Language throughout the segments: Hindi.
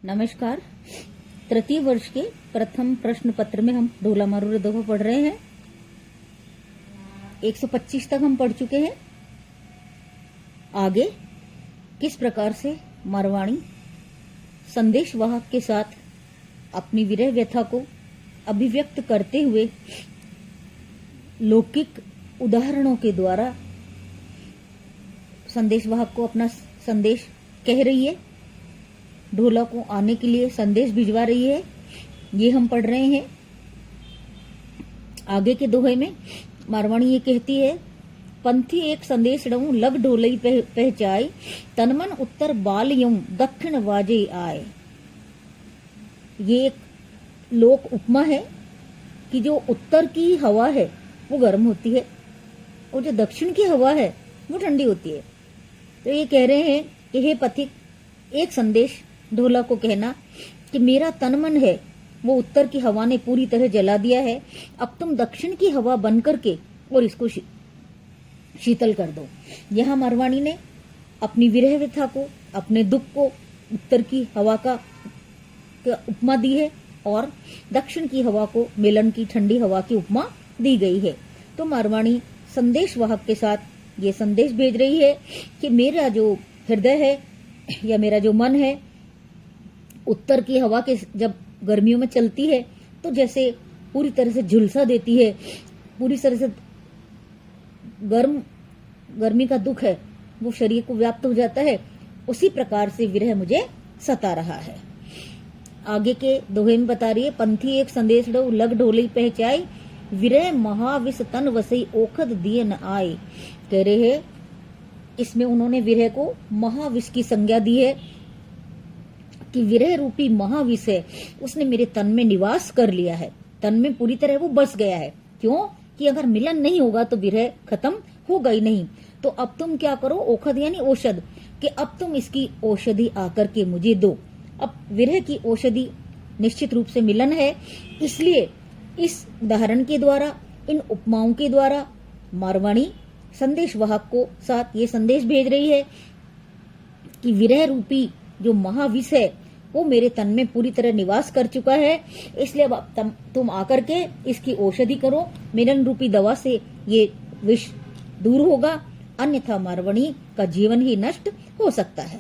नमस्कार। तृतीय वर्ष के प्रथम प्रश्न पत्र में हम ढोला मारूर दोहा पढ़ रहे हैं। 125 तक हम पढ़ चुके हैं। आगे किस प्रकार से मारवाणी संदेश वाहक के साथ अपनी विरह व्यथा को अभिव्यक्त करते हुए लौकिक उदाहरणों के द्वारा संदेश वाहक को अपना संदेश कह रही है, ढोला को आने के लिए संदेश भिजवा रही है, ये हम पढ़ रहे हैं। आगे के दोहे में मारवाणी ये कहती है, पंथी एक संदेश डऊं लग ढोलई पहचाई, तनमन उत्तर बाल यूं दक्षिण वाजे आए। ये एक लोक उपमा है कि जो उत्तर की हवा है वो गर्म होती है और जो दक्षिण की हवा है वो ठंडी होती है। तो ये कह रहे हैं कि हे पथिक, एक संदेश ढोला को कहना कि मेरा तन मन है वो उत्तर की हवा ने पूरी तरह जला दिया है, अब तुम दक्षिण की हवा बन करके और इसको शीतल कर दो। यहाँ मारवाणी ने अपनी विरह व्यथा को, अपने दुख को उत्तर की हवा का उपमा दी है और दक्षिण की हवा को मिलन की ठंडी हवा की उपमा दी गई है। तो मारवाणी संदेश वाहक के साथ ये संदेश भेज रही है कि मेरा जो हृदय है या मेरा जो मन है उत्तर की हवा के जब गर्मियों में चलती है तो जैसे पूरी तरह से झुलसा देती है, पूरी तरह से गर्मी का दुख है वो शरीर को व्याप्त हो जाता है, उसी प्रकार से विरह मुझे सता रहा है। आगे के दोहे में बता रही है, पंथी एक संदेश डो लग ढोलई पहचाई, विरह महाविष तन वसई ओखद दिए न आए। कह रहे हैं इसमें उन्होंने विरह को महाविष की संज्ञा दी है कि विरह रूपी महाविष है, उसने मेरे तन में निवास कर लिया है, तन में पूरी तरह वो बस गया है। क्यों कि अगर मिलन नहीं होगा तो विरह खत्म होगा ही नहीं। तो अब तुम क्या करो, ओखद यानी औषध, कि अब तुम इसकी औषधि आकर के मुझे दो। अब विरह की औषधि निश्चित रूप से मिलन है, इसलिए इस उदाहरण के द्वारा, इन उपमाओं के द्वारा मारवाणी संदेश वाहक को साथ ये संदेश भेज रही है कि विरह रूपी जो महाविष है वो मेरे तन में पूरी तरह निवास कर चुका है, इसलिए अब तुम आकर के इसकी औषधि करो, मिलन रूपी दवा से ये विष दूर होगा, अन्यथा मारवाणी का जीवन ही नष्ट हो सकता है।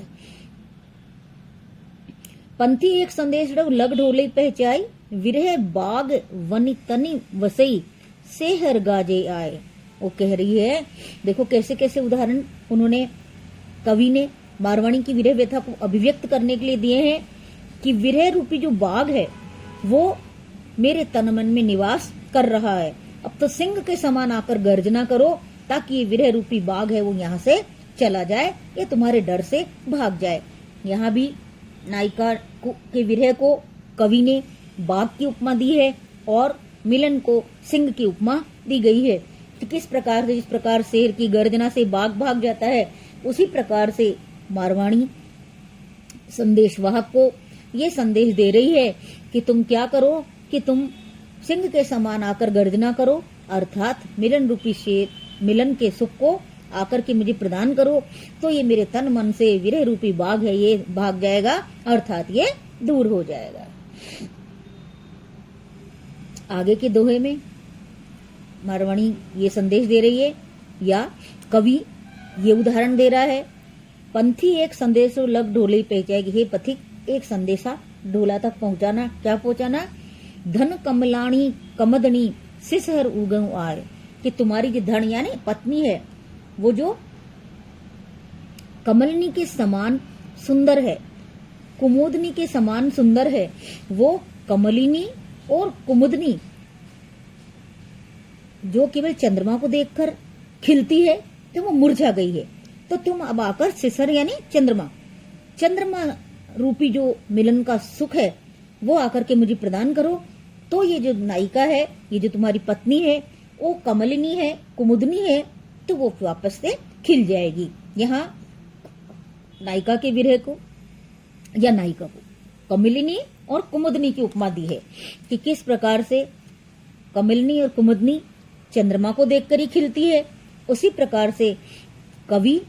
पंथी एक संदेश लग ढोले पहचाई, विरह बाग वनि तनि वसई सेहर गाजे आए। वो कह रही है, देखो कैसे कैसे उदाहरण उन्होंने कवि ने मारवाणी की विरह व्यथा को अभिव्यक्त करने के लिए दिए हैं कि विरह रूपी जो बाघ है वो मेरे तन मन में निवास कर रहा है, अब तो सिंह के समान आकर गर्जना करो ताकि ये विरह रूपी बाघ है वो यहाँ से चला जाए, ये तुम्हारे डर से भाग जाए। यहाँ भी नायिका के विरह को कवि ने बाघ की उपमा दी है और मिलन को सिंह की उपमा दी गई है। तो किस प्रकार से, जिस प्रकार शेर की गर्जना से बाघ भाग जाता है, उसी प्रकार से मारवाणी संदेश वाहक को ये संदेश दे रही है कि तुम क्या करो कि तुम सिंह के समान आकर गर्जना करो, अर्थात मिलन रूपी शेर, मिलन के सुख को आकर के मुझे प्रदान करो, तो ये मेरे तन मन से विरह रूपी बाघ है ये भाग जाएगा, अर्थात ये दूर हो जाएगा। आगे के दोहे में मारवाणी ये संदेश दे रही है या कवि ये उदाहरण दे रहा है, पंथी एक संदेश लग ढोले पहचाएगी। हे पथिक, एक संदेशा ढोला तक पहुंचाना। क्या पहुंचाना? धन कमलाणी कमदनी सिसहर उगऊ आए, कि तुम्हारी जो धन यानी पत्नी है वो जो कमलनी के समान सुंदर है, कुमुदनी के समान सुंदर है, वो कमलिनी और कुमुदनी जो केवल चंद्रमा को देखकर खिलती है तो वो मुरझा गई है, तो तुम अब आकर सिसर यानी चंद्रमा रूपी जो मिलन का सुख है वो आकर के मुझे प्रदान करो। तो ये जो नायिका है, ये जो तुम्हारी पत्नी है, वो कमलिनी है, कुमुदनी है, तो वो वापस से खिल जाएगी। यहाँ नायिका के विरह को या नायिका को कमलिनी और कुमुदनी की उपमा दी है कि किस प्रकार से कमलिनी और कुमुदनी चंद्रमा को देखकर ही खिलती है, उसी प्रकार से कवि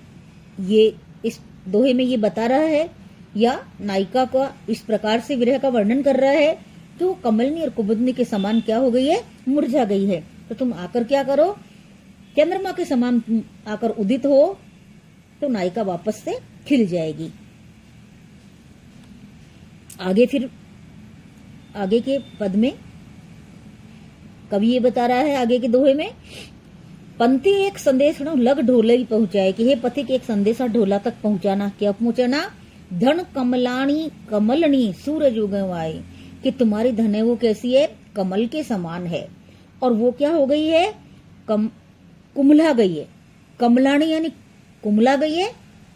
ये इस दोहे में ये बता रहा है या नायिका का इस प्रकार से विरह का वर्णन कर रहा है कि वो कमलनी और कुमुदनी के समान क्या हो गई है, मुरझा गई है। तो तुम आकर क्या करो, चंद्रमा के समान तुम आकर उदित हो तो नायिका वापस से खिल जाएगी। आगे फिर आगे के पद में कवि ये बता रहा है, आगे के दोहे में, पंथी एक संदेश लग ढोले ही पहुंचाए, कि हे पथिक एक संदेशा ढोला तक पहुंचाना। क्या पहुंचाना? धन कमलानी कमलनी सूरज उगवाए, कि तुम्हारी धन है वो कैसी है, कमल के समान है, और वो क्या हो गई है, कुमला गई है। कमलानी यानी कुमला गई है,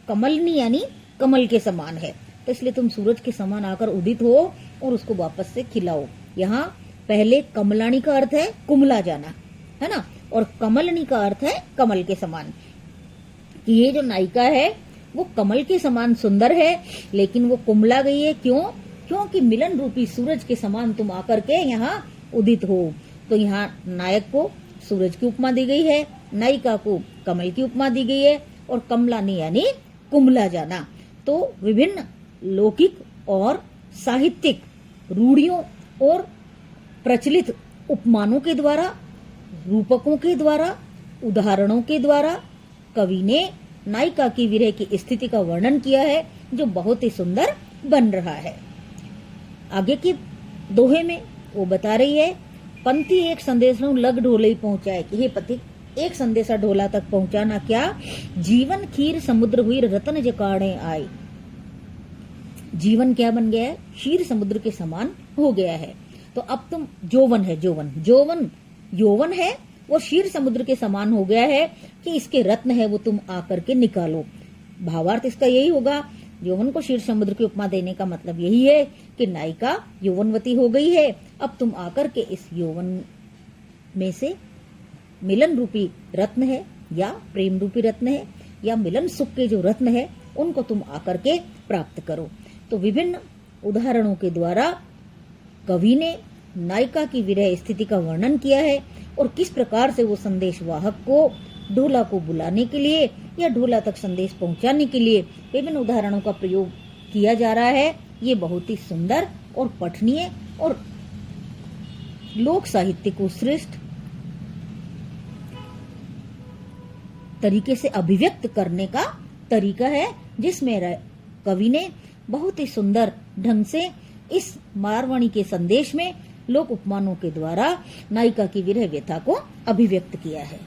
कमलनी यानी कमल के समान है। तो इसलिए तुम सूरज के समान आकर उदित हो और उसको वापस से खिलाओ। यहाँ पहले कमलानी का अर्थ है कुमला जाना, है ना, और कमलनी का अर्थ है कमल के समान। कि ये जो नायिका है वो कमल के समान सुंदर है, लेकिन वो कुमला गई है। क्यों? क्योंकि मिलन रूपी सूरज के समान तुम आकर के यहाँ उदित हो। तो यहाँ नायक को सूरज की उपमा दी गई है, नायिका को कमल की उपमा दी गई है, और कमलानी यानी कुमला जाना। तो विभिन्न लौकिक और साहित्यिक रूढ़ियों और प्रचलित उपमानों के द्वारा, रूपकों के द्वारा, उदाहरणों के द्वारा कवि ने नायिका की विरह की स्थिति का वर्णन किया है, जो बहुत ही सुंदर बन रहा है। आगे के दोहे में वो बता रही है, पंथी एक संदेश लग ढोले ही पहुंचाए, कि हे पथिक एक संदेशा ढोला तक पहुंचाना। क्या? जीवन खीर समुद्र हुई रतन जकाड़े आए। जीवन क्या बन गया है? क्षीर समुद्र के समान हो गया है। तो अब तुम जोवन है, यौवन है वो क्षीर समुद्र के समान हो गया है, कि इसके रत्न है वो तुम आकर के निकालो। भावार्थ इसका यही होगा। यौवन को क्षीर समुद्र की उपमा देने का मतलब यही है कि नायिका यौवनवती हो गई है, अब तुम आकर के इस यौवन में से मिलन रूपी रत्न है, या प्रेम रूपी रत्न है, या मिलन सुख के जो रत्न है उनको तुम आकर के प्राप्त करो। तो विभिन्न उदाहरणों के द्वारा कवि ने नायिका की विरह स्थिति का वर्णन किया है, और किस प्रकार से वो संदेश वाहक को ढोला को बुलाने के लिए या ढोला तक संदेश पहुंचाने के लिए विभिन्न उदाहरणों का प्रयोग किया जा रहा है। ये बहुत ही सुंदर और पठनीय और लोक साहित्य को श्रेष्ठ तरीके से अभिव्यक्त करने का तरीका है, जिसमें कवि ने बहुत ही सुंदर ढंग से इस मारवाणी के संदेश में लोक उपमानों के द्वारा नायिका की विरह व्यथा को अभिव्यक्त किया है।